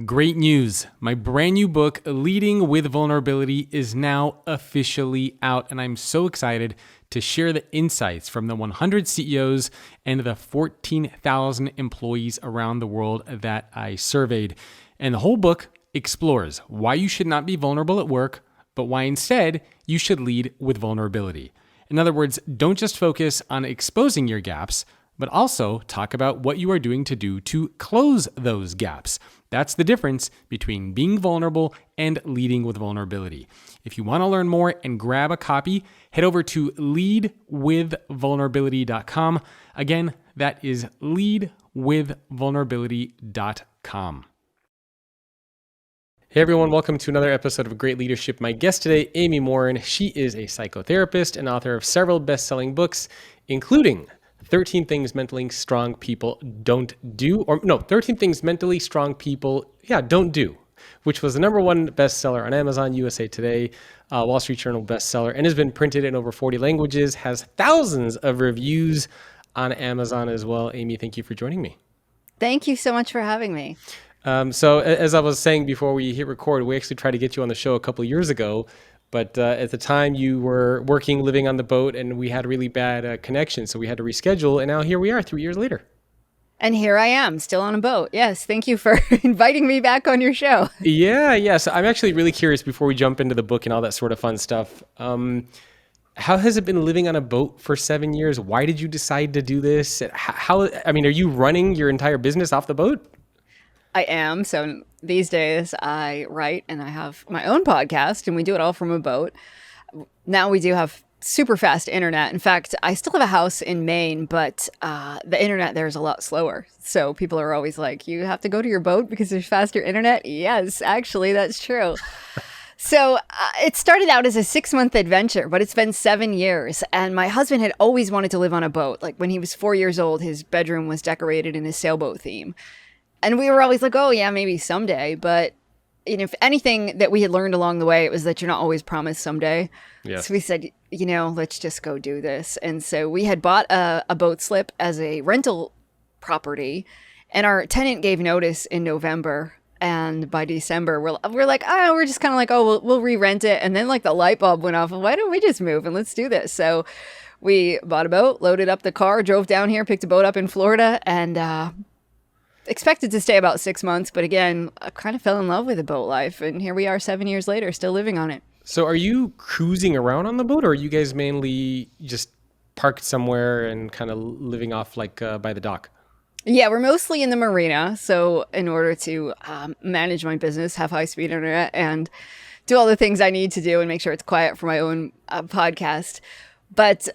Great news. My brand new book, Leading with Vulnerability, is now officially out, and I'm so excited to share the insights from the 100 CEOs and the 14,000 employees around the world that I surveyed. And the whole book explores why you should not be vulnerable at work, but why instead you should lead with vulnerability. In other words, don't just focus on exposing your gaps, but also talk about what you are doing to close those gaps. That's the difference between being vulnerable and leading with vulnerability. If you want to learn more and grab a copy, head over to leadwithvulnerability.com. Again, that is leadwithvulnerability.com. Hey everyone, welcome to another episode of Great Leadership. My guest today, Amy Morin. She is a psychotherapist and author of several best-selling books, including 13 Things Mentally Strong People Don't Do, 13 Things Mentally Strong People, Don't Do, which was the #1 bestseller on Amazon, USA Today, Wall Street Journal bestseller, and has been printed in over 40 languages, has thousands of reviews on Amazon as well. Amy, thank you for joining me. Thank you so much for having me. So as I was saying before we hit record, we actually tried to get you on the show a couple of years ago, but at the time you were living on the boat, and we had a really bad connection, so we had to reschedule, and now here we are 3 years later. And here I am, still on a boat. Yes, thank you for inviting me back on your show. Yeah. So I'm actually really curious, before we jump into the book and all that sort of fun stuff, how has it been living on a boat for 7 years? Why did you decide to do this? Are you running your entire business off the boat? I am. So these days I write and I have my own podcast, and we do it all from a boat. Now we do have super fast internet. In fact, I still have a house in Maine, but the internet there is a lot slower. So people are always like, you have to go to your boat because there's faster internet? Yes, actually, that's true. So it started out as a 6-month adventure, but it's been 7 years. And my husband had always wanted to live on a boat. Like when he was 4 years old, his bedroom was decorated in a sailboat theme. And we were always like, oh, yeah, maybe someday. But if anything that we had learned along the way, it was that you're not always promised someday. Yeah. So we said, let's just go do this. And so we had bought a boat slip as a rental property. And our tenant gave notice in November. And by December, we're like, we're just kind of like, we'll re-rent it. And then like the light bulb went off. Why don't we just move and let's do this? So we bought a boat, loaded up the car, drove down here, picked a boat up in Florida, and expected to stay about 6 months, but again, I kind of fell in love with the boat life, and here we are 7 years later, still living on it. So are you cruising around on the boat, or are you guys mainly just parked somewhere and kind of living off like by the dock? Yeah, we're mostly in the marina. So in order to manage my business, have high-speed internet, and do all the things I need to do and make sure it's quiet for my own podcast. But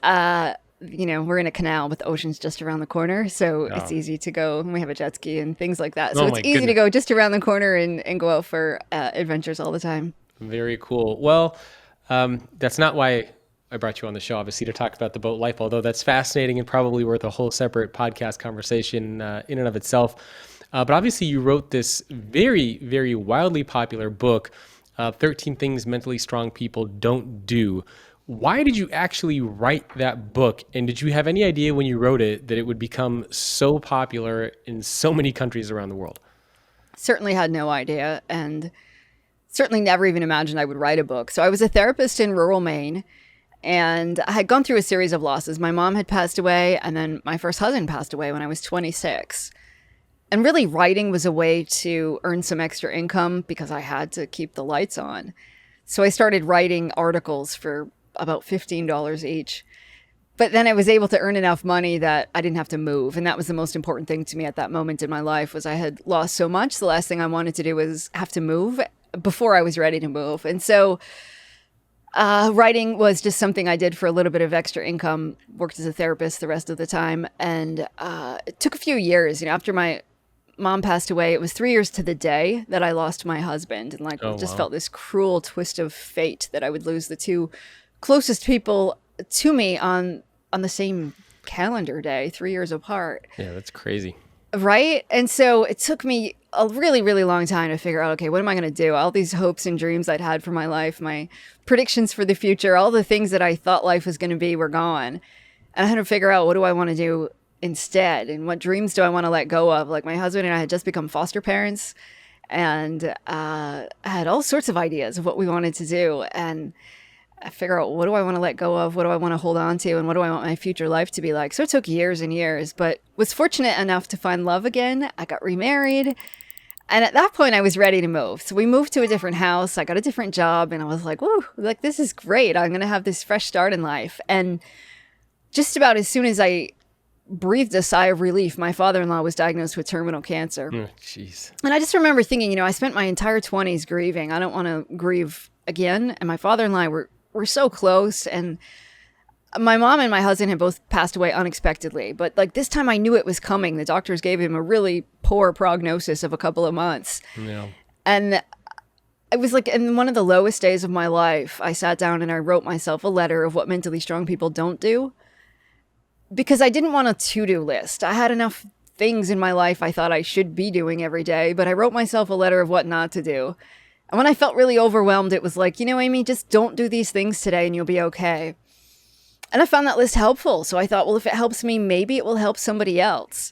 we're in a canal, but the ocean's just around the corner. So It's easy to go. And we have a jet ski and things like that. So it's easy to go just around the corner and go out for adventures all the time. Very cool. Well, that's not why I brought you on the show, obviously, to talk about the boat life, although that's fascinating and probably worth a whole separate podcast conversation in and of itself. But obviously you wrote this very, very wildly popular book, 13 Things Mentally Strong People Don't Do. Why did you actually write that book? And did you have any idea when you wrote it that it would become so popular in so many countries around the world? Certainly had no idea, and certainly never even imagined I would write a book. So I was a therapist in rural Maine, and I had gone through a series of losses. My mom had passed away, and then my first husband passed away when I was 26. And really writing was a way to earn some extra income because I had to keep the lights on. So I started writing articles for about $15 each. But then I was able to earn enough money that I didn't have to move. And that was the most important thing to me at that moment in my life, was I had lost so much. The last thing I wanted to do was have to move before I was ready to move. And so writing was just something I did for a little bit of extra income, worked as a therapist the rest of the time. And it took a few years, after my mom passed away, it was 3 years to the day that I lost my husband. And felt this cruel twist of fate that I would lose the two closest people to me on the same calendar day, 3 years apart. Yeah, that's crazy. Right? And so it took me a really, really long time to figure out, okay, what am I going to do? All these hopes and dreams I'd had for my life, my predictions for the future, all the things that I thought life was going to be were gone. And I had to figure out, what do I want to do instead? And what dreams do I want to let go of? Like, my husband and I had just become foster parents. and I had all sorts of ideas of what we wanted to do. And I figure out, what do I want to let go of? What do I want to hold on to? And what do I want my future life to be like? So it took years and years, but was fortunate enough to find love again. I got remarried. And at that point I was ready to move. So we moved to a different house. I got a different job, and I was like, whoa, like, this is great. I'm going to have this fresh start in life. And just about as soon as I breathed a sigh of relief, my father-in-law was diagnosed with terminal cancer. Jeez. And I just remember thinking, I spent my entire 20s grieving. I don't want to grieve again. And my father-in-law were so close, and my mom and my husband had both passed away unexpectedly, but like this time I knew it was coming. The doctors gave him a really poor prognosis of a couple of months. Yeah. And it was like in one of the lowest days of my life, I sat down and I wrote myself a letter of what mentally strong people don't do, because I didn't want a to-do list. I had enough things in my life I thought I should be doing every day, but I wrote myself a letter of what not to do. And when I felt really overwhelmed, it was like, Amy, just don't do these things today and you'll be okay. And I found that list helpful. So I thought, well, if it helps me, maybe it will help somebody else.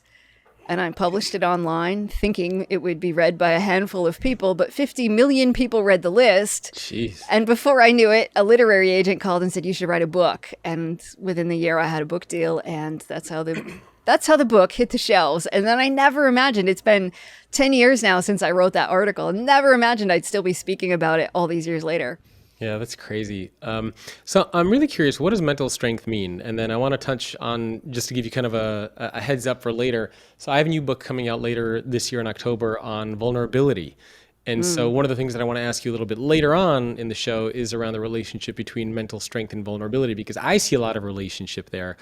And I published it online thinking it would be read by a handful of people, but 50 million people read the list. Jeez. And before I knew it, a literary agent called and said, you should write a book. And within the year I had a book deal, and that's how the book hit the shelves. And then I never imagined, it's been 10 years now since I wrote that article, and never imagined I'd still be speaking about it all these years later. Yeah, that's crazy. So I'm really curious, what does mental strength mean? And then I want to touch on, just to give you kind of a heads up for later. So I have a new book coming out later this year in October on vulnerability. And so one of the things that I want to ask you a little bit later on in the show is around the relationship between mental strength and vulnerability, because I see a lot of relationship there.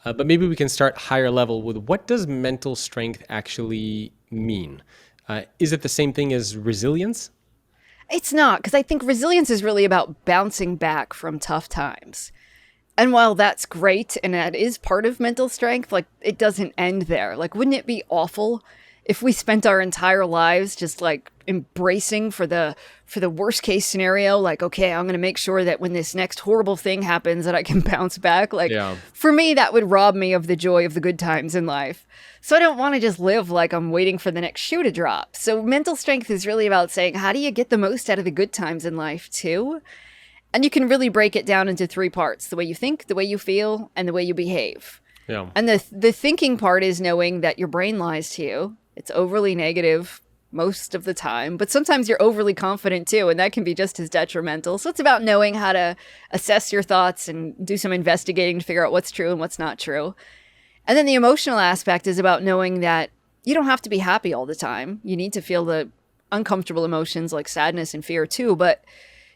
But maybe we can start higher level with, what does mental strength actually mean? Is it the same thing as resilience? It's not, because I think resilience is really about bouncing back from tough times. And while that's great, and that is part of mental strength, like, it doesn't end there. Like, wouldn't it be awful if we spent our entire lives just like embracing for the worst case scenario? Like, okay, I'm going to make sure that when this next horrible thing happens that I can bounce back. Like, For me, that would rob me of the joy of the good times in life. So I don't want to just live like I'm waiting for the next shoe to drop. So mental strength is really about saying, how do you get the most out of the good times in life too? And you can really break it down into 3 parts: the way you think, the way you feel, and the way you behave. Yeah. And the thinking part is knowing that your brain lies to you. It's overly negative most of the time, but sometimes you're overly confident too, and that can be just as detrimental. So it's about knowing how to assess your thoughts and do some investigating to figure out what's true and what's not true. And then the emotional aspect is about knowing that you don't have to be happy all the time. You need to feel the uncomfortable emotions like sadness and fear too, but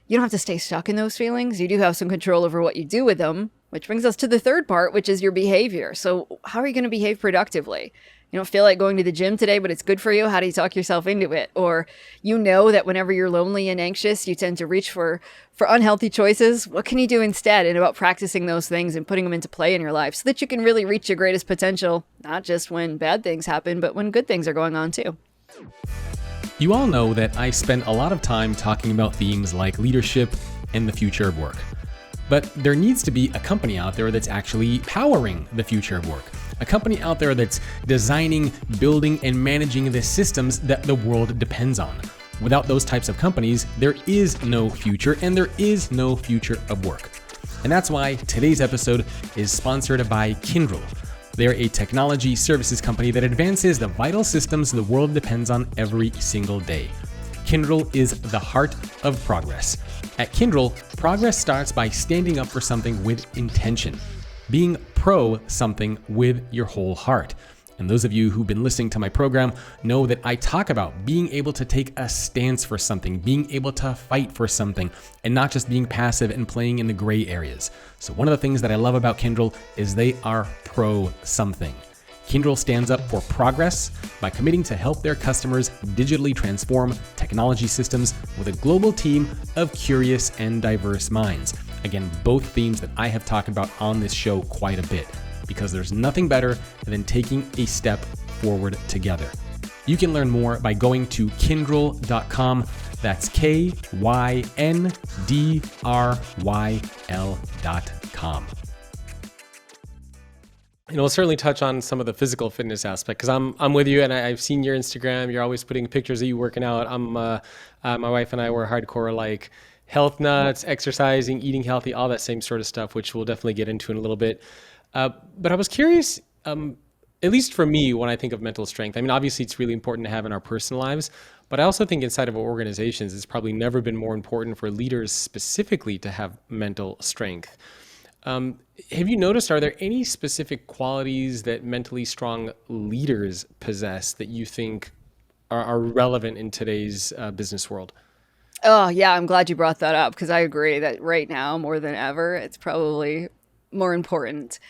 you don't have to stay stuck in those feelings. You do have some control over what you do with them, which brings us to the third part, which is your behavior. So how are you going to behave productively? You don't feel like going to the gym today, but it's good for you. How do you talk yourself into it? Or that whenever you're lonely and anxious, you tend to reach for unhealthy choices. What can you do instead? And about practicing those things and putting them into play in your life so that you can really reach your greatest potential, not just when bad things happen, but when good things are going on too. You all know that I spend a lot of time talking about themes like leadership and the future of work. But there needs to be a company out there that's actually powering the future of work. A company out there that's designing, building, and managing the systems that the world depends on. Without those types of companies, there is no future, and there is no future of work. And that's why today's episode is sponsored by Kyndryl. They're a technology services company that advances the vital systems the world depends on every single day. Kyndryl is the heart of progress. At Kyndryl, progress starts by standing up for something with intention, being pro something with your whole heart. And those of you who've been listening to my program know that I talk about being able to take a stance for something, being able to fight for something, and not just being passive and playing in the gray areas. So one of the things that I love about Kyndryl is they are pro something. Kyndryl stands up for progress by committing to help their customers digitally transform technology systems with a global team of curious and diverse minds. Again, both themes that I have talked about on this show quite a bit, because there's nothing better than taking a step forward together. You can learn more by going to Kyndryl.com. That's KYNDRYL.com. And we'll certainly touch on some of the physical fitness aspect because I'm with you, and I've seen your Instagram. You're always putting pictures of you working out. My wife and I were hardcore like health nuts, exercising, eating healthy, all that same sort of stuff, which we'll definitely get into in a little bit. But I was curious, at least for me, when I think of mental strength, I mean, obviously it's really important to have in our personal lives, but I also think inside of our organizations, it's probably never been more important for leaders specifically to have mental strength. Have you noticed, are there any specific qualities that mentally strong leaders possess that you think are relevant in today's business world? Oh, yeah, I'm glad you brought that up because I agree that right now, more than ever, it's probably more important.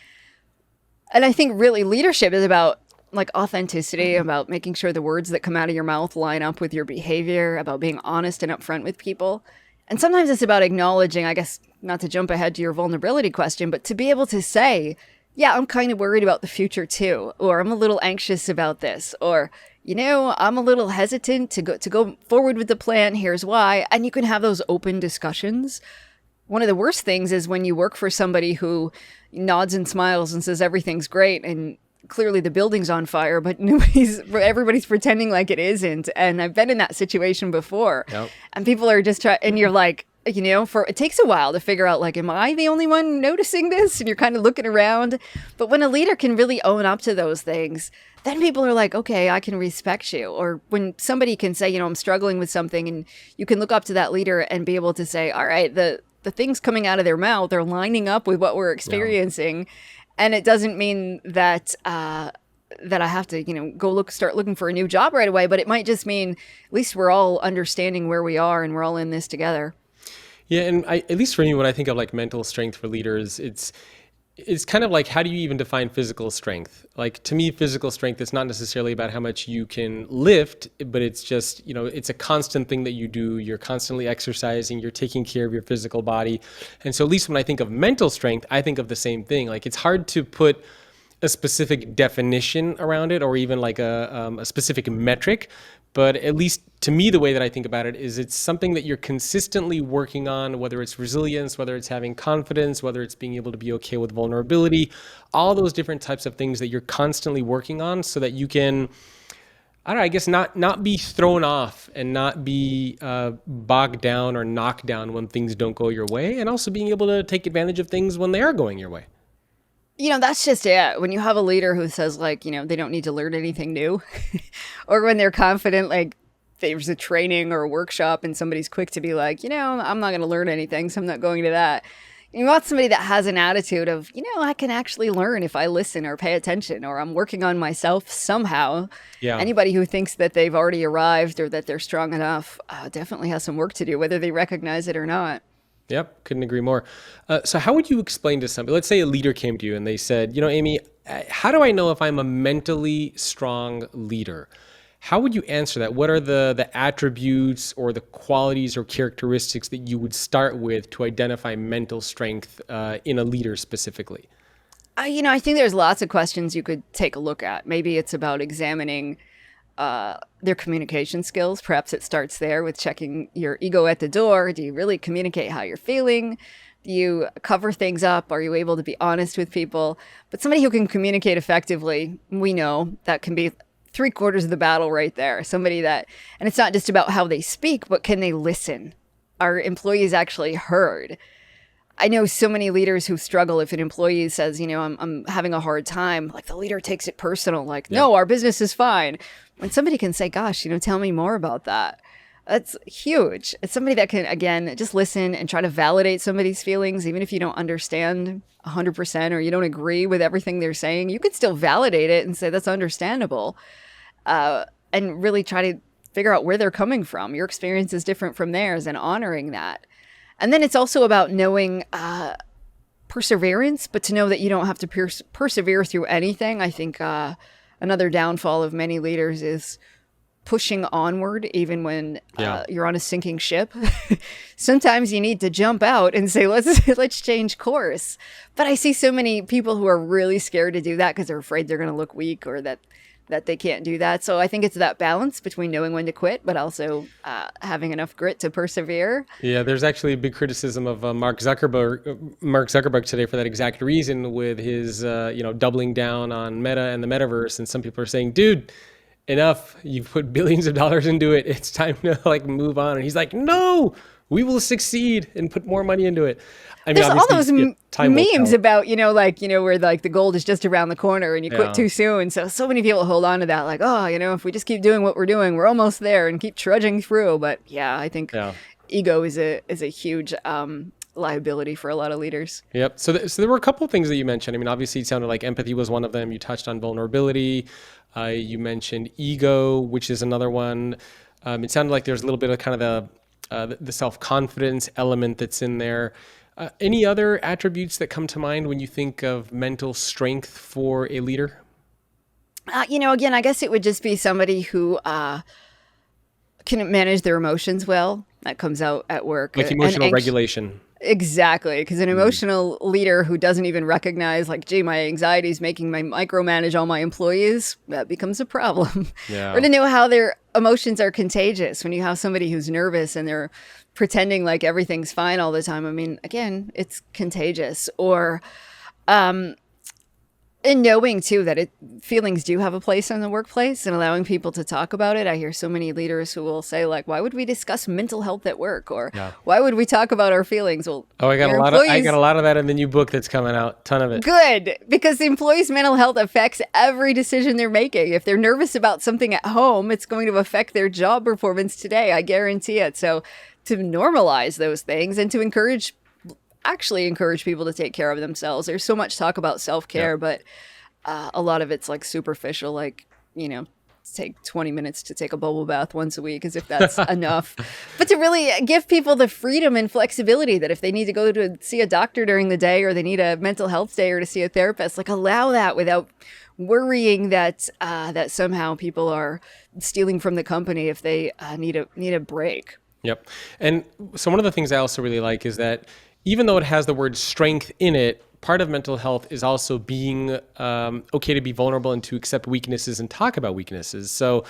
And I think really leadership is about like authenticity, about making sure the words that come out of your mouth line up with your behavior, about being honest and upfront with people. And sometimes it's about acknowledging, I guess, not to jump ahead to your vulnerability question, but to be able to say, yeah, I'm kind of worried about the future too, or I'm a little anxious about this, or, I'm a little hesitant to go forward with the plan. Here's why. And you can have those open discussions. One of the worst things is when you work for somebody who nods and smiles and says everything's great and clearly the building's on fire, but everybody's pretending like it isn't. And I've been in that situation before. Yep. And people are just trying, and you're like, it takes a while to figure out, like, am I the only one noticing this? And you're kind of looking around. But when a leader can really own up to those things, then people are like, okay, I can respect you. Or when somebody can say, I'm struggling with something, and you can look up to that leader and be able to say, all right, the things coming out of their mouth, they're lining up with what we're experiencing. Yeah. And it doesn't mean that that I have to, start looking for a new job right away. But it might just mean at least we're all understanding where we are and we're all in this together. Yeah, and at least for me, when I think of like mental strength for leaders, it's kind of like, how do you even define physical strength? Like, to me, physical strength is not necessarily about how much you can lift, but it's just, it's a constant thing that you do. You're constantly exercising, you're taking care of your physical body. And so at least when I think of mental strength, I think of the same thing. Like, it's hard to put a specific definition around it or even like a specific metric. But at least to me, the way that I think about it is it's something that you're consistently working on, whether it's resilience, whether it's having confidence, whether it's being able to be okay with vulnerability, all those different types of things that you're constantly working on so that you can, I guess not be thrown off and not be bogged down or knocked down when things don't go your way, and also being able to take advantage of things when they are going your way. That's just it. When you have a leader who says, like, they don't need to learn anything new, or when they're confident, like there's a training or a workshop and somebody's quick to be like, I'm not going to learn anything, so I'm not going to that. You want somebody that has an attitude of, I can actually learn if I listen or pay attention, or I'm working on myself somehow. Yeah. Anybody who thinks that they've already arrived or that they're strong enough definitely has some work to do, whether they recognize it or not. Yep, couldn't agree more. So how would you explain to somebody, let's say a leader came to you and they said, Amy, how do I know if I'm a mentally strong leader? How would you answer that? What are the attributes or the qualities or characteristics that you would start with to identify mental strength in a leader specifically? I think there's lots of questions you could take a look at. Maybe it's about examining their communication skills. Perhaps it starts there with checking your ego at the door. Do you really communicate how you're feeling? Do you cover things up? Are you able to be honest with people? But somebody who can communicate effectively, we know that can be 3/4 of the battle right there. Somebody that, and it's not just about how they speak, but can they listen? Are employees actually heard? I know so many leaders who struggle if an employee says, I'm having a hard time, like the leader takes it personal, like, no, our business is fine. When somebody can say, gosh, tell me more about that. That's huge. It's somebody that can, again, just listen and try to validate somebody's feelings, even if you don't understand 100% or you don't agree with everything they're saying. You could still validate it and say that's understandable, and really try to figure out where they're coming from. Your experience is different from theirs, and honoring that. And then it's also about knowing perseverance, but to know that you don't have to persevere through anything. I think another downfall of many leaders is pushing onward, even when you're on a sinking ship. Sometimes you need to jump out and say, let's change course. But I see so many people who are really scared to do that because they're afraid they're going to look weak, or that that they can't do that. So I think it's that balance between knowing when to quit, but also having enough grit to persevere. Yeah, there's actually a big criticism of Mark Zuckerberg today for that exact reason, with his doubling down on Meta and the metaverse. And some people are saying, dude, enough. You've put billions of dollars into it. It's time to move on. And he's like, no, we will succeed and put more money into it. I mean, there's all those memes about, where the gold is just around the corner and you quit too soon. So many people hold on to that, if we just keep doing what we're doing, we're almost there, and keep trudging through. But yeah, I think ego is a huge liability for a lot of leaders. Yep. So there were a couple of things that you mentioned. I mean, obviously it sounded like empathy was one of them. You touched on vulnerability. You mentioned ego, which is another one. It sounded like there's a little bit of kind of the self-confidence element that's in there. Any other attributes that come to mind when you think of mental strength for a leader? Again, I guess it would just be somebody who can manage their emotions well. That comes out at work. Like emotional regulation. Exactly. Because an emotional leader who doesn't even recognize, gee, my anxiety is making me micromanage all my employees, that becomes a problem. Yeah. Or to know how their emotions are contagious. When you have somebody who's nervous and they're pretending like everything's fine all the time, I mean, again, it's contagious. Or and knowing too that feelings do have a place in the workplace, and allowing people to talk about it. I hear so many leaders who will say, why would we discuss mental health at work? Or why would we talk about our feelings? Well, I got a lot of that in the new book that's coming out. Ton of it. Good, because the employees' mental health affects every decision they're making. If they're nervous about something at home, it's going to affect their job performance today. I guarantee it. So to normalize those things and to encourage people to take care of themselves. There's so much talk about self-care, but a lot of it's superficial, take 20 minutes to take a bubble bath once a week, as if that's enough. But to really give people the freedom and flexibility that if they need to go to see a doctor during the day, or they need a mental health day, or to see a therapist, allow that without worrying that that somehow people are stealing from the company if they need a break. Yep. And so one of the things I also really like is that even though it has the word strength in it, part of mental health is also being okay to be vulnerable and to accept weaknesses and talk about weaknesses. So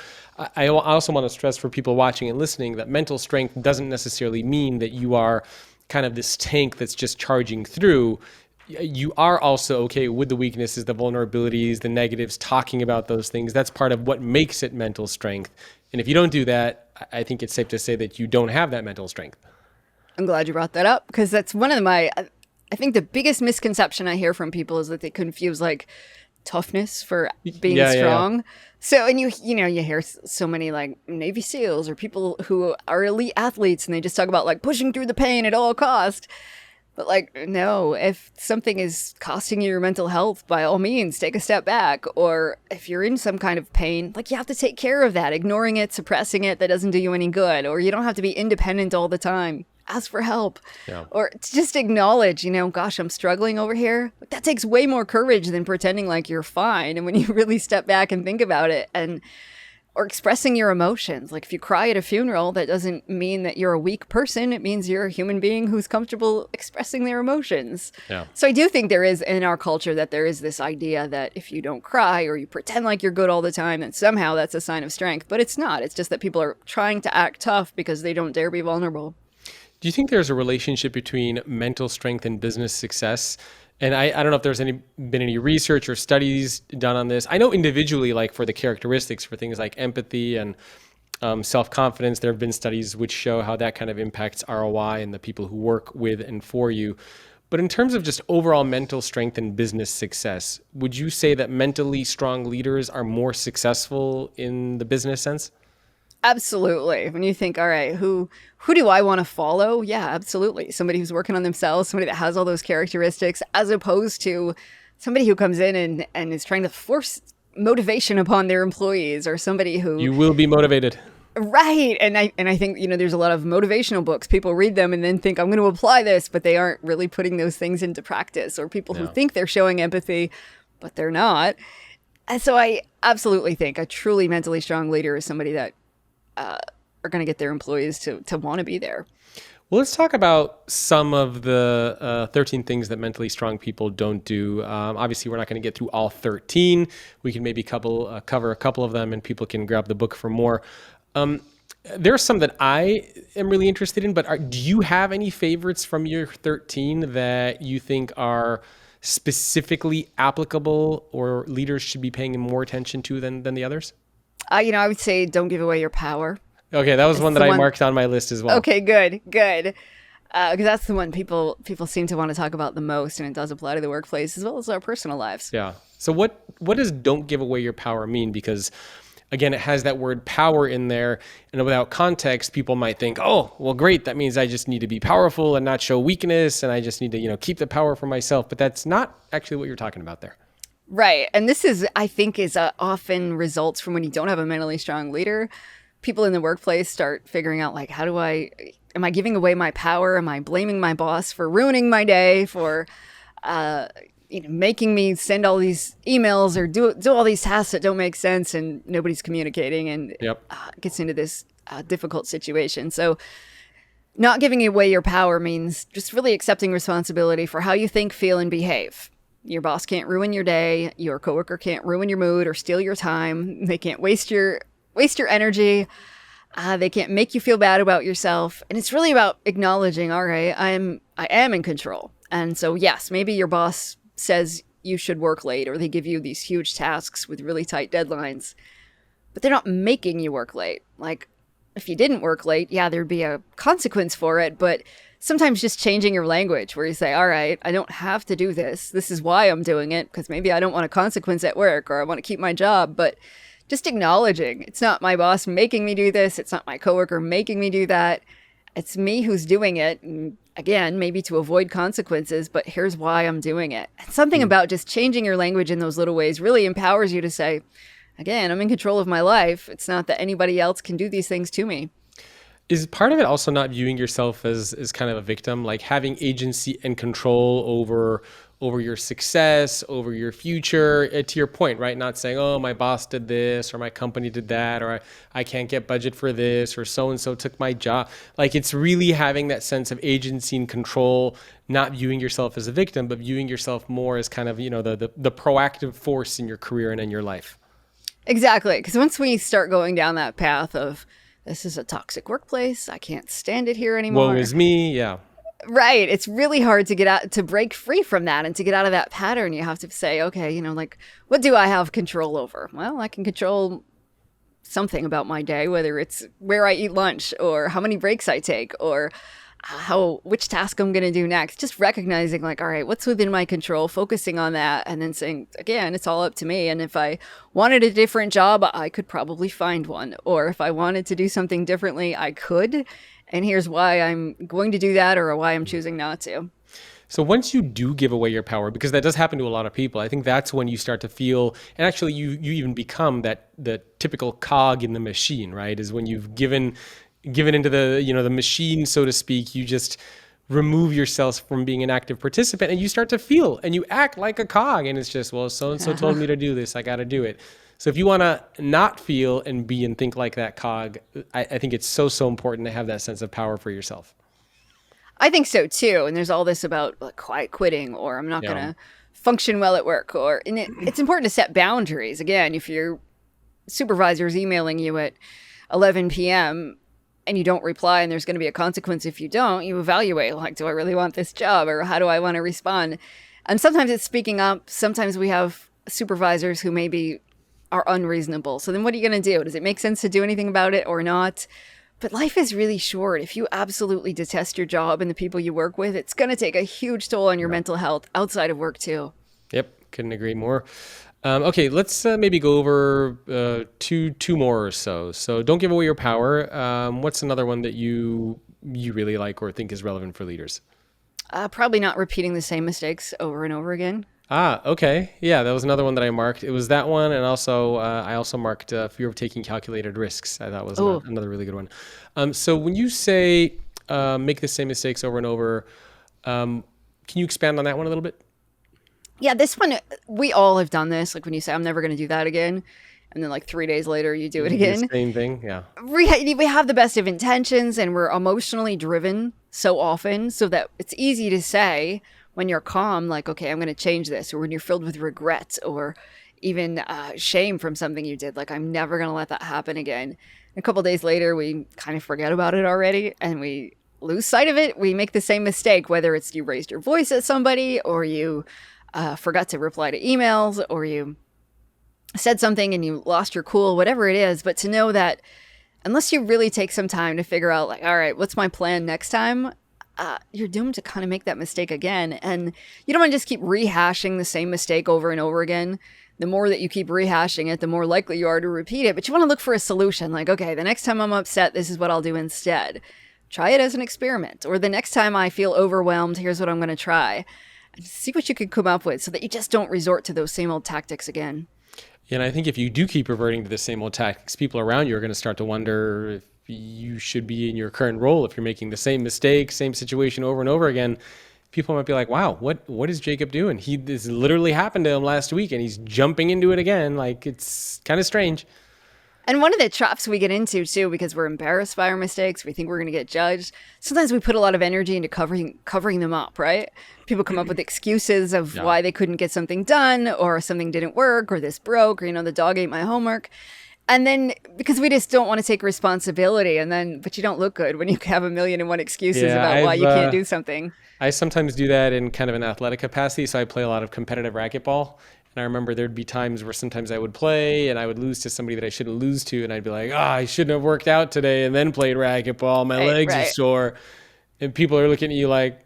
I also want to stress for people watching and listening that mental strength doesn't necessarily mean that you are kind of this tank that's just charging through. You are also okay with the weaknesses, the vulnerabilities, the negatives, talking about those things. That's part of what makes it mental strength. And if you don't do that, I think it's safe to say that you don't have that mental strength. I'm glad you brought that up, because that's one of I think the biggest misconception I hear from people is that they confuse toughness for being strong. Yeah. So, and you hear so many Navy SEALs or people who are elite athletes, and they just talk about pushing through the pain at all cost. But no, if something is costing you your mental health, by all means, take a step back. Or if you're in some kind of pain, you have to take care of that. Ignoring it, suppressing it, that doesn't do you any good. Or you don't have to be independent all the time. Ask for help. Yeah. Or just acknowledge, gosh, I'm struggling over here. But that takes way more courage than pretending like you're fine. And when you really step back and think about it, or expressing your emotions. If you cry at a funeral, that doesn't mean that you're a weak person. It means you're a human being who's comfortable expressing their emotions. Yeah. So I do think there is, in our culture, that there is this idea that if you don't cry or you pretend like you're good all the time, then somehow that's a sign of strength. But it's not. It's just that people are trying to act tough because they don't dare be vulnerable. Do you think there's a relationship between mental strength and business success? And I don't know if there's been any research or studies done on this. I know individually, for the characteristics for things like empathy and self-confidence, there have been studies which show how that kind of impacts ROI and the people who work with and for you. But in terms of just overall mental strength and business success, would you say that mentally strong leaders are more successful in the business sense? Absolutely. When you think, all right, who do I want to follow? Yeah, absolutely. Somebody who's working on themselves, somebody that has all those characteristics, as opposed to somebody who comes in and is trying to force motivation upon their employees, or somebody who... You will be motivated. Right. And I think, there's a lot of motivational books. People read them and then think, I'm going to apply this, but they aren't really putting those things into practice. Or people who think they're showing empathy, but they're not. And so I absolutely think a truly mentally strong leader is somebody that are going to get their employees to want to be there. Well, let's talk about some of the 13 things that mentally strong people don't do. Obviously, we're not going to get through all 13. We can maybe cover a couple of them, and people can grab the book for more. There are some that I am really interested in, but do you have any favorites from your 13 that you think are specifically applicable or leaders should be paying more attention to than the others? I would say don't give away your power. Okay, that was one that I marked on my list as well. Okay, good. Because that's the one people seem to want to talk about the most, and it does apply to the workplace as well as our personal lives. Yeah. So what does don't give away your power mean? Because again, it has that word power in there, and without context, people might think, oh, well, great. That means I just need to be powerful and not show weakness, and I just need to, keep the power for myself. But that's not actually what you're talking about there. Right. And this is, I think, often results from when you don't have a mentally strong leader. People in the workplace start figuring out, like, am I giving away my power? Am I blaming my boss for ruining my day, for making me send all these emails or do all these tasks that don't make sense, and nobody's communicating, and gets into this difficult situation. So not giving away your power means just really accepting responsibility for how you think, feel, and behave. Your boss can't ruin your day. Your coworker can't ruin your mood or steal your time. They can't waste your energy. They can't make you feel bad about yourself. And it's really about acknowledging, all right, I am in control. And so, yes, maybe your boss says you should work late, or they give you these huge tasks with really tight deadlines, but they're not making you work late. Like, if you didn't work late, yeah, there'd be a consequence for it, but sometimes just changing your language where you say, all right, I don't have to do this. This is why I'm doing it, because maybe I don't want a consequence at work, or I want to keep my job, but just acknowledging it's not my boss making me do this. It's not my coworker making me do that. It's me who's doing it. And again, maybe to avoid consequences, but here's why I'm doing it. And something about just changing your language in those little ways really empowers you to say, again, I'm in control of my life. It's not that anybody else can do these things to me. Is part of it also not viewing yourself as kind of a victim, like having agency and control over your success, over your future, to your point, right? Not saying, oh, my boss did this, or my company did that, or I can't get budget for this, or so-and-so took my job. Like, it's really having that sense of agency and control, not viewing yourself as a victim, but viewing yourself more as kind of, the proactive force in your career and in your life. Exactly. Because once we start going down that path of, this is a toxic workplace, I can't stand it here anymore. Woe is me, yeah. Right. It's really hard to break free from that and to get out of that pattern. You have to say, okay, what do I have control over? Well, I can control something about my day, whether it's where I eat lunch or how many breaks I take or which task I'm going to do next. Just recognizing, like, all right, what's within my control, focusing on that, and then saying, again, it's all up to me. And if I wanted a different job, I could probably find one. Or if I wanted to do something differently, I could. And here's why I'm going to do that, or why I'm choosing not to. So once you do give away your power, because that does happen to a lot of people, I think that's when you start to feel, and actually you even become the typical cog in the machine, right? Is when you've given into the machine, so to speak. You just remove yourself from being an active participant, and you start to feel and you act like a cog, and it's just, well, so-and-so told me to do this, I got to do it. So if you want to not feel and be and think like that cog, I think it's so important to have that sense of power for yourself. I think so too. And there's all this about, like, quiet quitting, or I'm not going to function well at work, and it's important to set boundaries. Again, if your supervisor is emailing you at 11 p.m. and you don't reply, and there's going to be a consequence if you don't, you evaluate, like, do I really want this job, or how do I want to respond? And sometimes it's speaking up. Sometimes we have supervisors who maybe are unreasonable. So then what are you going to do? Does it make sense to do anything about it or not? But life is really short. If you absolutely detest your job and the people you work with, it's going to take a huge toll on your mental health outside of work too. Yep, couldn't agree more. Okay, let's maybe go over two more or so. So don't give away your power. What's another one that you really like or think is relevant for leaders? Probably not repeating the same mistakes over and over again. Okay. Yeah, that was another one that I marked. It was that one, and also I also marked fear of taking calculated risks. I thought was another really good one. So when you say make the same mistakes over and over, can you expand on that one a little bit? Yeah, this one, we all have done this. Like when you say, I'm never going to do that again, and then like 3 days later you do it again. The same thing, yeah. We have the best of intentions, and we're emotionally driven so often so that it's easy to say when you're calm, like, okay, I'm going to change this, or when you're filled with regret or even shame from something you did, like, I'm never going to let that happen again. A couple days later, we kind of forget about it already and we lose sight of it. We make the same mistake, whether it's you raised your voice at somebody or you forgot to reply to emails or you said something and you lost your cool, whatever it is. But to know that unless you really take some time to figure out, like, all right, what's my plan next time? You're doomed to kind of make that mistake again. And you don't want to just keep rehashing the same mistake over and over again. The more that you keep rehashing it, the more likely you are to repeat it. But you want to look for a solution. Like, okay, the next time I'm upset, this is what I'll do instead. Try it as an experiment. Or the next time I feel overwhelmed, here's what I'm going to try. And see what you can come up with so that you just don't resort to those same old tactics again. Yeah, and I think if you do keep reverting to the same old tactics, people around you are going to start to wonder if you should be in your current role. If you're making the same mistake, same situation over and over again, people might be like, wow, what is Jacob doing? This literally happened to him last week and he's jumping into it again. Like, it's kind of strange. And one of the traps we get into too, because we're embarrassed by our mistakes, we think we're going to get judged. Sometimes we put a lot of energy into covering them up, right? People come up with excuses of why they couldn't get something done, or something didn't work, or this broke, or, the dog ate my homework. And then because we just don't want to take responsibility, but you don't look good when you have 1,000,001 excuses about why you can't do something. I sometimes do that in kind of an athletic capacity. So I play a lot of competitive racquetball. And I remember there'd be times where sometimes I would play and I would lose to somebody that I shouldn't lose to. And I'd be like, I shouldn't have worked out today and then played racquetball. My legs are sore. And people are looking at you like,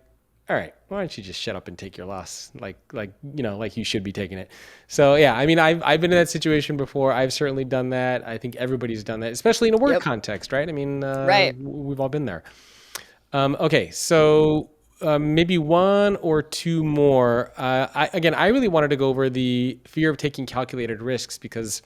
all right, why don't you just shut up and take your loss? Like you should be taking it. So yeah, I mean, I've been in that situation before. I've certainly done that. I think everybody's done that, especially in a work context, right? I mean, we've all been there. Okay. So, maybe one or two more. I really wanted to go over the fear of taking calculated risks because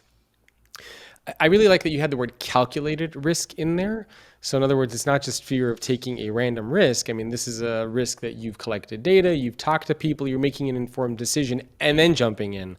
I really like that you had the word calculated risk in there. So in other words, it's not just fear of taking a random risk. I mean, this is a risk that you've collected data, you've talked to people, you're making an informed decision and then jumping in.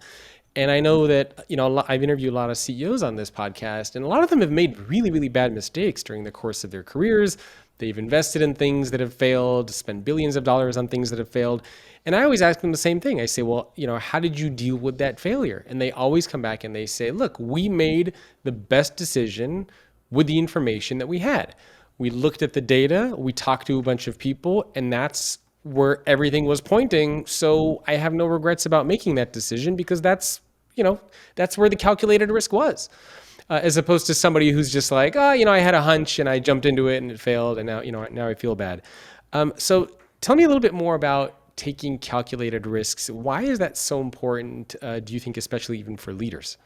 And I know that, I've interviewed a lot of CEOs on this podcast, and a lot of them have made really, really bad mistakes during the course of their careers. They've invested in things that have failed, spent billions of dollars on things that have failed. And I always ask them the same thing. I say, well, how did you deal with that failure? And they always come back and they say, look, we made the best decision with the information that we had. We looked at the data, we talked to a bunch of people, and that's where everything was pointing. So I have no regrets about making that decision because that's where the calculated risk was. As opposed to somebody who's just like, I had a hunch and I jumped into it and it failed and now I feel bad. So tell me a little bit more about taking calculated risks. Why is that so important, do you think, especially even for leaders?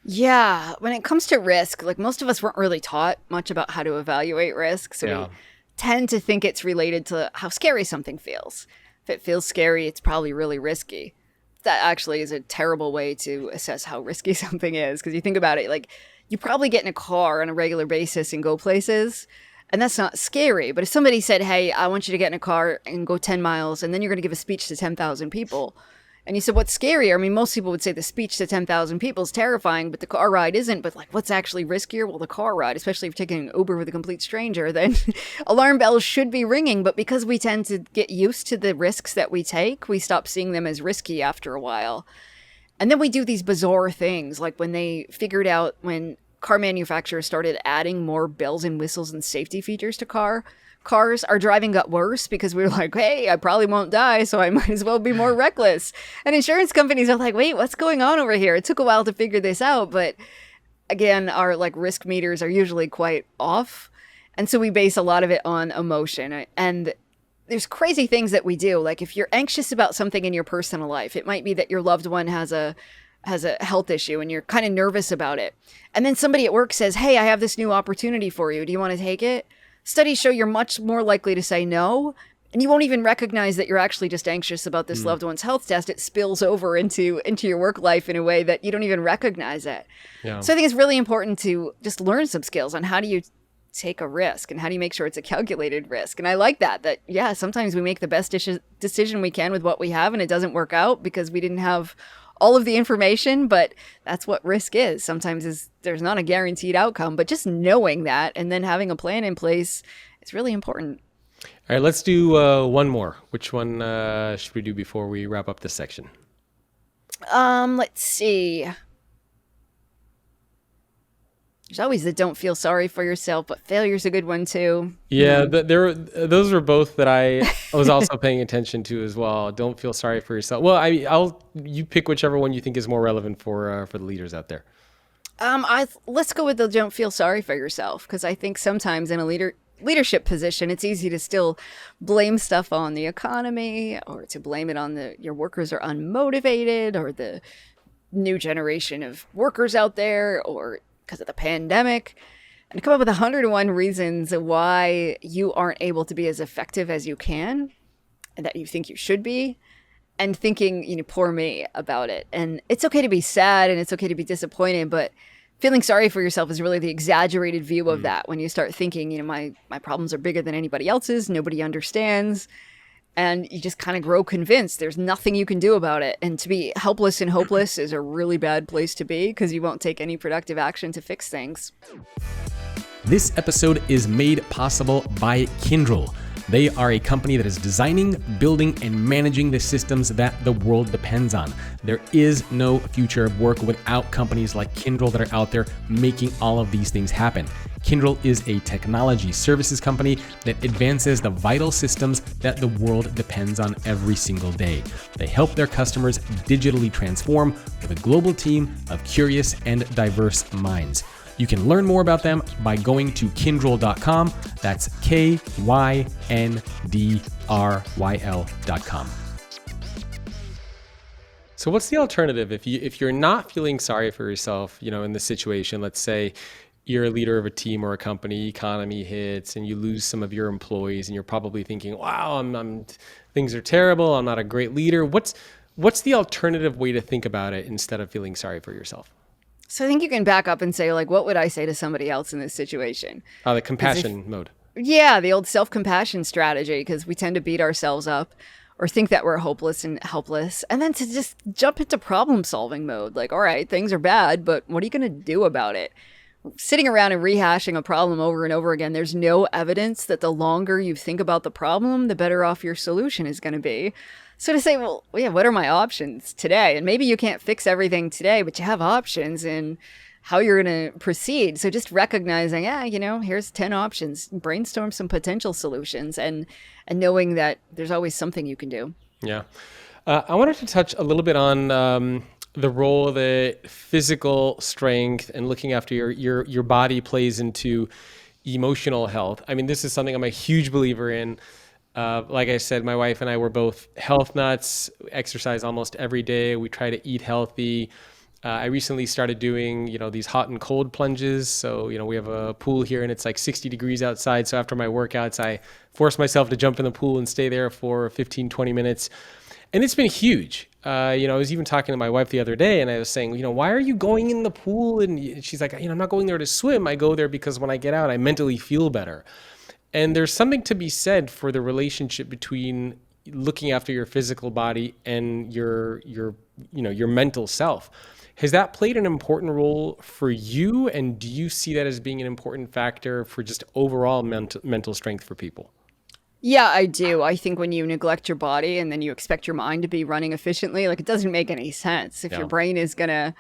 Yeah, when it comes to risk, like most of us weren't really taught much about how to evaluate risk. So we tend to think it's related to how scary something feels. If it feels scary, it's probably really risky. That actually is a terrible way to assess how risky something is. Because you think about it, like you probably get in a car on a regular basis and go places, and that's not scary. But if somebody said, hey, I want you to get in a car and go 10 miles, and then you're going to give a speech to 10,000 people. And you said, what's scarier? I mean, most people would say the speech to 10,000 people is terrifying, but the car ride isn't. But like, what's actually riskier? Well, the car ride, especially if you're taking an Uber with a complete stranger, then alarm bells should be ringing. But because we tend to get used to the risks that we take, we stop seeing them as risky after a while. And then we do these bizarre things, like when they figured out when car manufacturers started adding more bells and whistles and safety features to cars, our driving got worse because we were like, hey, I probably won't die, so I might as well be more reckless. And insurance companies are like, wait, what's going on over here? It took a while to figure this out. But again, our risk meters are usually quite off. And so we base a lot of it on emotion. And there's crazy things that we do. Like if you're anxious about something in your personal life, it might be that your loved one has a health issue and you're kind of nervous about it. And then somebody at work says, hey, I have this new opportunity for you. Do you want to take it? Studies show you're much more likely to say no, and you won't even recognize that you're actually just anxious about this loved one's health test. It spills over into your work life in a way that you don't even recognize it. Yeah. So I think it's really important to just learn some skills on how do you take a risk and how do you make sure it's a calculated risk. And I like that sometimes we make the best decision we can with what we have and it doesn't work out because we didn't have all of the information, but that's what risk is. Sometimes there's not a guaranteed outcome, but just knowing that and then having a plan in place is really important. All right, let's do one more. Which one should we do before we wrap up this section? Let's see. There's always the don't feel sorry for yourself, but failure's a good one too. Yeah, those were both that I was also paying attention to as well. Don't feel sorry for yourself. Well, you pick whichever one you think is more relevant for the leaders out there. Let's go with the don't feel sorry for yourself, because I think sometimes in a leadership position, it's easy to still blame stuff on the economy, or to blame it on your workers are unmotivated, or the new generation of workers out there, or because of the pandemic, and come up with 101 reasons why you aren't able to be as effective as you can and that you think you should be, and thinking, poor me about it. And it's okay to be sad and it's okay to be disappointed, but feeling sorry for yourself is really the exaggerated view of that. When you start thinking, my problems are bigger than anybody else's, nobody understands, and you just kind of grow convinced there's nothing you can do about it. And to be helpless and hopeless is a really bad place to be, because you won't take any productive action to fix things. This episode is made possible by Kyndryl. They are a company that is designing, building, and managing the systems that the world depends on. There is no future of work without companies like Kyndryl that are out there making all of these things happen. Kyndryl is a technology services company that advances the vital systems that the world depends on every single day. They help their customers digitally transform with a global team of curious and diverse minds. You can learn more about them by going to kyndryl.com. That's KYNDRYL.com. So what's the alternative if you're not feeling sorry for yourself, in this situation? Let's say you're a leader of a team or a company, economy hits, and you lose some of your employees, and you're probably thinking, "Wow, things are terrible. I'm not a great leader." What's the alternative way to think about it instead of feeling sorry for yourself? So I think you can back up and say, what would I say to somebody else in this situation? The compassion mode. Yeah, the old self-compassion strategy, because we tend to beat ourselves up or think that we're hopeless and helpless, and then to just jump into problem-solving mode. All right, things are bad, but what are you going to do about it? Sitting around and rehashing a problem over and over again, there's no evidence that the longer you think about the problem, the better off your solution is going to be. So to say, what are my options today? And maybe you can't fix everything today, but you have options in how you're going to proceed. So just recognizing, here's 10 options, brainstorm some potential solutions, and knowing that there's always something you can do. Yeah. I wanted to touch a little bit on the role that physical strength and looking after your body plays into emotional health. I mean, this is something I'm a huge believer in. Like I said, my wife and I were both health nuts, exercise almost every day. We try to eat healthy. I recently started doing, these hot and cold plunges. So, we have a pool here and it's like 60 degrees outside. So after my workouts, I force myself to jump in the pool and stay there for 15, 20 minutes. And it's been huge. I was even talking to my wife the other day and I was saying, why are you going in the pool? And she's like, I'm not going there to swim. I go there because when I get out, I mentally feel better. And there's something to be said for the relationship between looking after your physical body and your mental self. Has that played an important role for you? And do you see that as being an important factor for just overall mental strength for people? Yeah, I do. I think when you neglect your body and then you expect your mind to be running efficiently, it doesn't make any sense. If your brain is going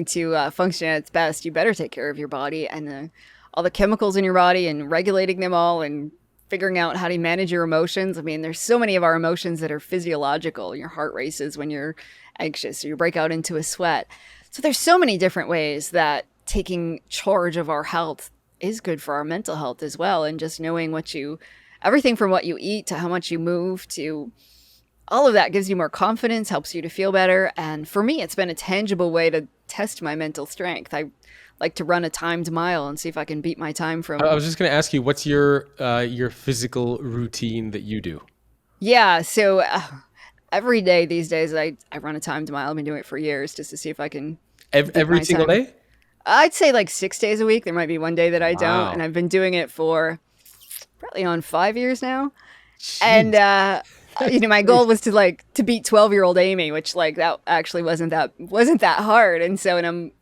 to function at its best, you better take care of your body and all the chemicals in your body and regulating them all and figuring out how to manage your emotions. I mean, there's so many of our emotions that are physiological. Your heart races when you're anxious, or you break out into a sweat. So there's so many different ways that taking charge of our health is good for our mental health as well. And just knowing everything from what you eat to how much you move to all of that gives you more confidence, helps you to feel better. And for me, it's been a tangible way to test my mental strength. I like to run a timed mile and see if I can beat my time from. I was just going to ask you, what's your physical routine that you do? Yeah, so every day these days I run a timed mile. I've been doing it for years just to see if I can. Every single day? I'd say 6 days a week. There might be one day that I don't, Wow. and I've been doing it for probably on 5 years now. Jeez. And my goal was to beat 12-year-old Amy, which that actually wasn't that hard. And I'm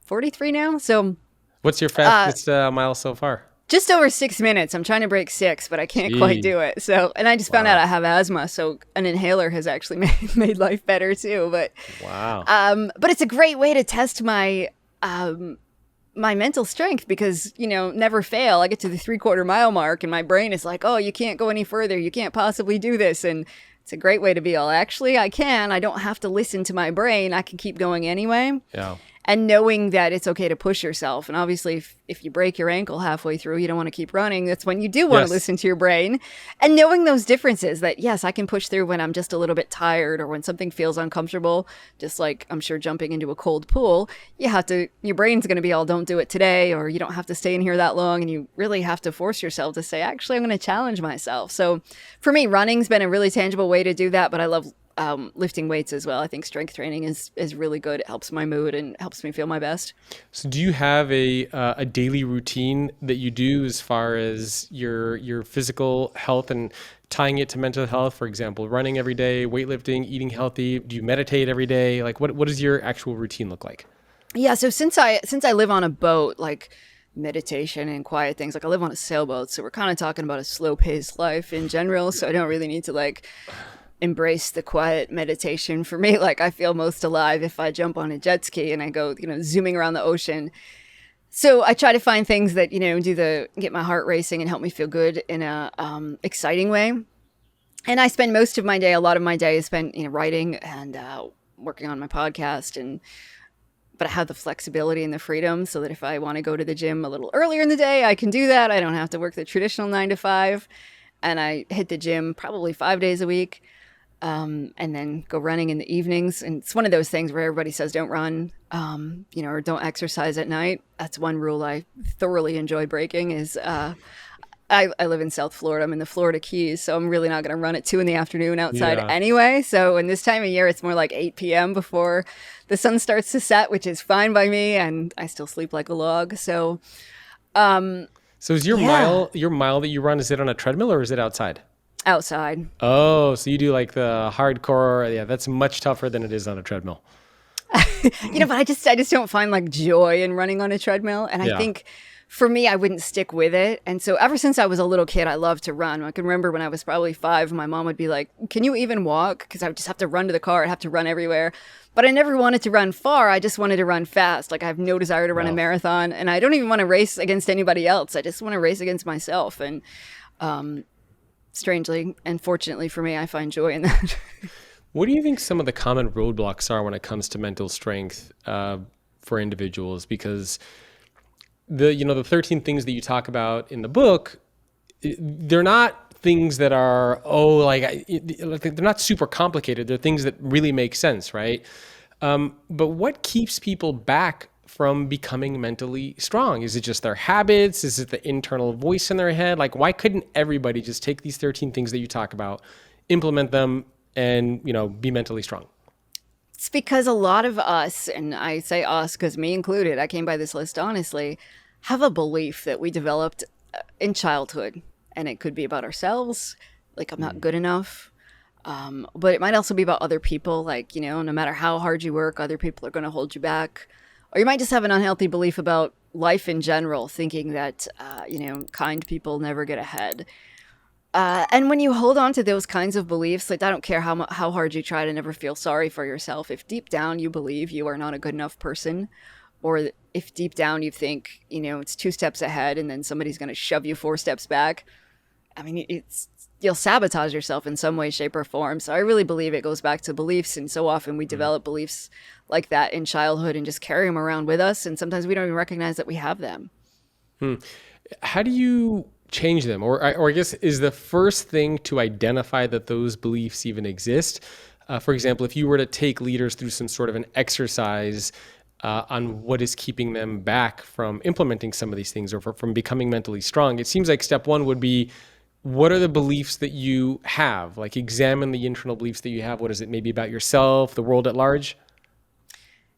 43 now. So what's your fastest mile so far? just over 6 minutes. I'm trying to break 6, but I can't quite do it. So, and I just found out I have asthma, so an inhaler has actually made life better too. But but it's a great way to test my my mental strength because, never fail. I get to the 3/4 mile mark and my brain is like, oh, you can't go any further. You can't possibly do this. And it's a great way to be all, actually, I can. I don't have to listen to my brain. I can keep going anyway. Yeah. And knowing that it's okay to push yourself. And obviously, if you break your ankle halfway through, you don't want to keep running. That's when you do want to listen to your brain. And knowing those differences that, yes, I can push through when I'm just a little bit tired or when something feels uncomfortable, just like I'm sure jumping into a cold pool, your brain's going to be all, don't do it today, or you don't have to stay in here that long. And you really have to force yourself to say, actually, I'm going to challenge myself. So for me, running's been a really tangible way to do that. But I love lifting weights as well. I think strength training is really good. It helps my mood and helps me feel my best. So do you have a daily routine that you do as far as your physical health and tying it to mental health? For example, running every day, weightlifting, eating healthy. Do you meditate every day? Like what does your actual routine look like? Yeah. So since I live on a boat, like meditation and quiet things, like I live on a sailboat. So we're kind of talking about a slow paced life in general. So I don't really need to embrace the quiet meditation. For me, I feel most alive if I jump on a jet ski and I go, zooming around the ocean. So I try to find things that, get my heart racing and help me feel good in a exciting way. And I spend a lot of my day is spent, writing and working on my podcast. But I have the flexibility and the freedom so that if I want to go to the gym a little earlier in the day, I can do that. I don't have to work the traditional 9 to 5. And I hit the gym probably 5 days a week. And then go running in the evenings. And it's one of those things where everybody says don't run, or don't exercise at night. That's one rule I thoroughly enjoy breaking is I live in South Florida. I'm in the Florida Keys, so I'm really not going to run at 2 p.m. outside anyway. So in this time of year, it's more like 8 p.m. before the sun starts to set, which is fine by me. And I still sleep like a log. So, so is your mile that you run, is it on a treadmill or is it outside? Outside. Oh, so you do the hardcore. Yeah, that's much tougher than it is on a treadmill. But I just don't find joy in running on a treadmill. And I think for me, I wouldn't stick with it. And so ever since I was a little kid, I loved to run. I can remember when I was probably 5, my mom would be like, can you even walk? Because I would just have to run to the car. I'd have to run everywhere. But I never wanted to run far. I just wanted to run fast. I have no desire to run a marathon. And I don't even want to race against anybody else. I just want to race against myself. And, strangely and fortunately for me, I find joy in that. What do you think some of the common roadblocks are when it comes to mental strength for individuals? Because the 13 things that you talk about in the book, they're not things that are they're not super complicated. They're things that really make sense, right? But what keeps people back from becoming mentally strong? Is it just their habits? Is it the internal voice in their head? Why couldn't everybody just take these 13 things that you talk about, implement them, and, be mentally strong? It's because a lot of us, and I say us because me included, I came by this list honestly, have a belief that we developed in childhood. And it could be about ourselves, I'm not good enough. But it might also be about other people, no matter how hard you work, other people are going to hold you back. Or you might just have an unhealthy belief about life in general, thinking that, kind people never get ahead. And when you hold on to those kinds of beliefs, I don't care how hard you try to never feel sorry for yourself. If deep down you believe you are not a good enough person, or if deep down you think, it's 2 steps ahead and then somebody's going to shove you 4 steps back, you'll sabotage yourself in some way, shape, or form. So I really believe it goes back to beliefs. And so often we develop beliefs like that in childhood and just carry them around with us. And sometimes we don't even recognize that we have them. How do you change them? Or I guess, is the first thing to identify that those beliefs even exist? For example, if you were to take leaders through some sort of an exercise on what is keeping them back from implementing some of these things or from becoming mentally strong, it seems like step 1 would be, what are the beliefs that you have? Examine the internal beliefs that you have. What is it maybe about yourself, the world at large?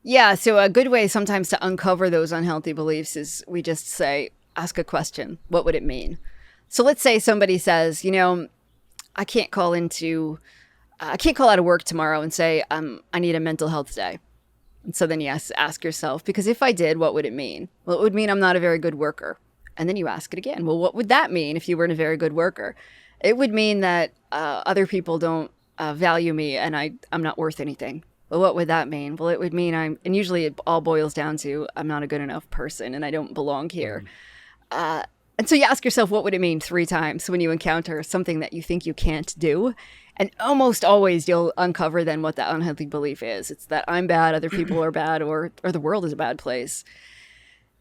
Yeah, so a good way sometimes to uncover those unhealthy beliefs is we just say, ask a question. What would it mean? So let's say somebody says, I can't call out of work tomorrow and say, I need a mental health day. And so then, yes, ask yourself, because if I did, what would it mean? Well, it would mean I'm not a very good worker. And then you ask it again. Well, what would that mean if you weren't a very good worker? It would mean that other people don't value me and I'm not worth anything. Well, what would that mean? Well, it would mean and usually it all boils down to I'm not a good enough person and I don't belong here. And so you ask yourself, what would it mean 3 times when you encounter something that you think you can't do? And almost always you'll uncover then what that unhealthy belief is. It's that I'm bad, other people are bad, or the world is a bad place.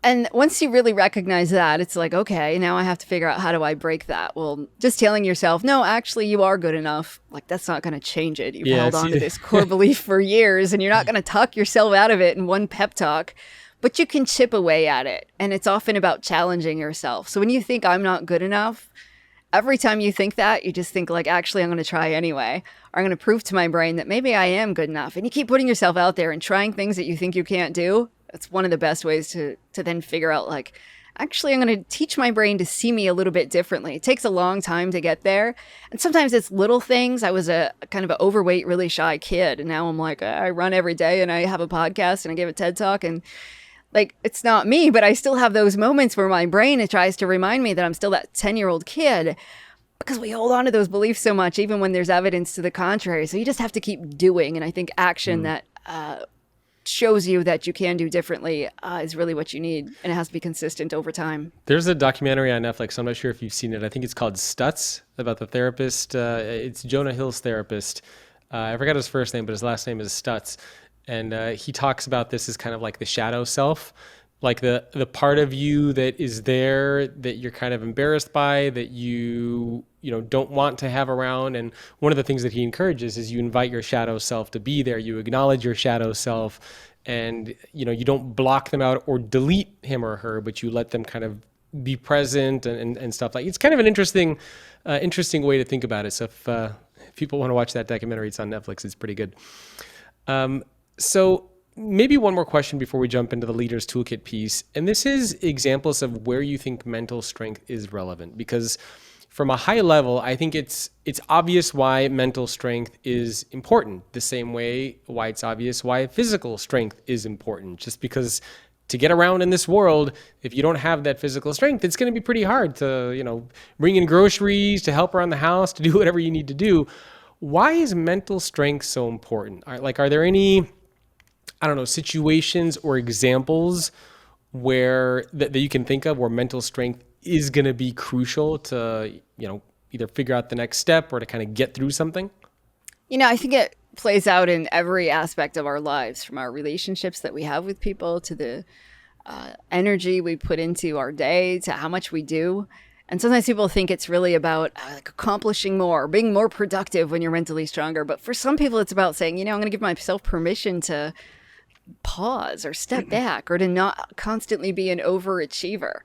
And once you really recognize that, it's like, okay, now I have to figure out how do I break that? Well, just telling yourself, no, actually you are good enough. Like that's not going to change it. You've held on to this core belief for years and you're not going to talk yourself out of it in one pep talk, but you can chip away at it. And it's often about challenging yourself. So when you think I'm not good enough, every time you think that, you just think like, actually, I'm going to try anyway. Or I'm going to prove to my brain that maybe I am good enough. And you keep putting yourself out there and trying things that you think you can't do. It's one of the best ways to then figure out like, actually, I'm going to teach my brain to see me a little bit differently. It takes a long time to get there. And sometimes it's little things. I was a kind of an overweight, really shy kid. And now I'm like, I run every day and I have a podcast and I give a TED Talk and like, it's not me, but I still have those moments where my brain tries to remind me that I'm still that 10-year-old kid because we hold on to those beliefs so much, even when there's evidence to the contrary. So you just have to keep doing. And I think action that shows you that you can do differently is really what you need. And it has to be consistent over time. There's a documentary on Netflix. I'm not sure if you've seen it. I think it's called Stutz, about the therapist. It's Jonah Hill's therapist. I forgot his first name, but his last name is Stutz. And he talks about this as kind of like the shadow self, like the part of you that is there that you're kind of embarrassed by, that you don't want to have around. And one of the things that he encourages is you invite your shadow self to be there. You acknowledge your shadow self, and you don't block them out or delete him or her, but you let them kind of be present and stuff like. It's kind of an interesting way to think about it. So if people want to watch that documentary, it's on Netflix. It's pretty good. So maybe one more question before we jump into the Leader's Toolkit piece. And this is examples of where you think mental strength is relevant, because from a high level, I think it's obvious why mental strength is important, the same way why it's obvious why physical strength is important. Just because to get around in this world, if you don't have that physical strength, it's going to be pretty hard to, bring in groceries, to help around the house, to do whatever you need to do. Why is mental strength so important? Are there any situations or examples where that you can think of where mental strength is going to be crucial to, either figure out the next step or to kind of get through something? I think it plays out in every aspect of our lives, from our relationships that we have with people to the energy we put into our day to how much we do. And sometimes people think it's really about accomplishing more, being more productive when you're mentally stronger. But for some people, it's about saying, I'm going to give myself permission to pause or step back or to not constantly be an overachiever.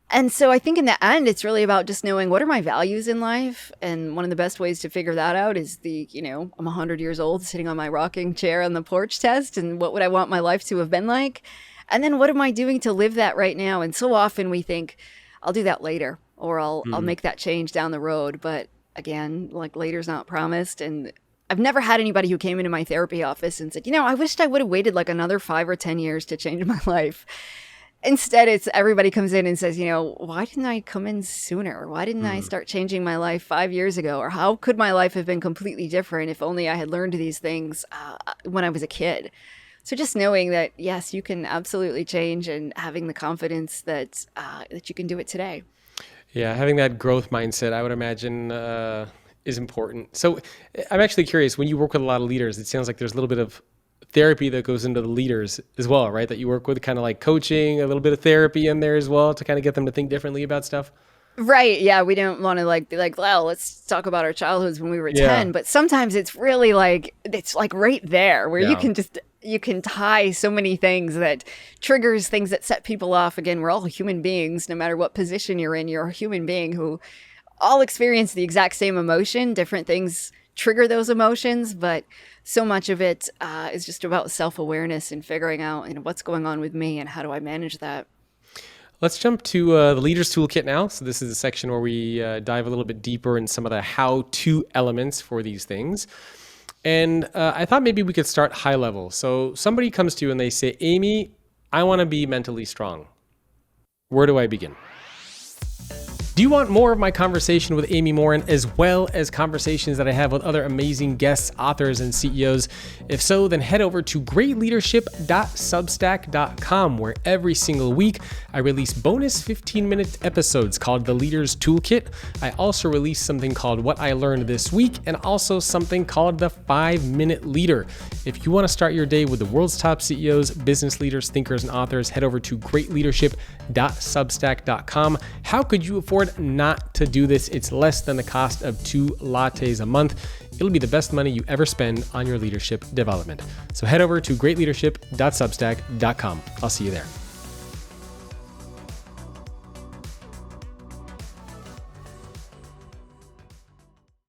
And so I think in the end, it's really about just knowing what are my values in life. And one of the best ways to figure that out is I'm 100 years old sitting on my rocking chair on the porch test. And what would I want my life to have been like? And then what am I doing to live that right now? And so often we think I'll do that later, or I'll make that change down the road. But again, like later's not promised. And I've never had anybody who came into my therapy office and said, I wished I would have waited like another 5 or 10 years to change my life. Instead, it's everybody comes in and says, why didn't I come in sooner? Why didn't I start changing my life 5 years ago? Or how could my life have been completely different if only I had learned these things when I was a kid? So just knowing that, yes, you can absolutely change, and having the confidence that you can do it today. Yeah, having that growth mindset, I would imagine, is important. So I'm actually curious, when you work with a lot of leaders, it sounds like there's a little bit of therapy that goes into the leaders as well, right? That you work with, kind of like coaching, a little bit of therapy in there as well to kind of get them to think differently about stuff. Right. Yeah. We don't want to be like, well, let's talk about our childhoods when we were 10. But sometimes it's really it's like right there where you can tie so many things that triggers things that set people off. Again, we're all human beings. No matter what position you're in, you're a human being who all experience the exact same emotion. Different things trigger those emotions, but so much of it is just about self-awareness and figuring out what's going on with me and how do I manage that. Let's jump to the Leader's Toolkit now. So this is a section where we dive a little bit deeper in some of the how-to elements for these things. And I thought maybe we could start high level. So somebody comes to you and they say, Amy, I want to be mentally strong. Where do I begin? Do you want more of my conversation with Amy Morin, as well as conversations that I have with other amazing guests, authors, and CEOs? If so, then head over to greatleadership.substack.com, where every single week I release bonus 15-minute episodes called The Leader's Toolkit. I also release something called What I Learned This Week, and also something called The 5-Minute Leader. If you want to start your day with the world's top CEOs, business leaders, thinkers, and authors, head over to greatleadership.substack.com. How could you afford not to do this? It's less than the cost of 2 lattes a month. It'll be the best money you ever spend on your leadership development. So head over to greatleadership.substack.com. I'll see you there.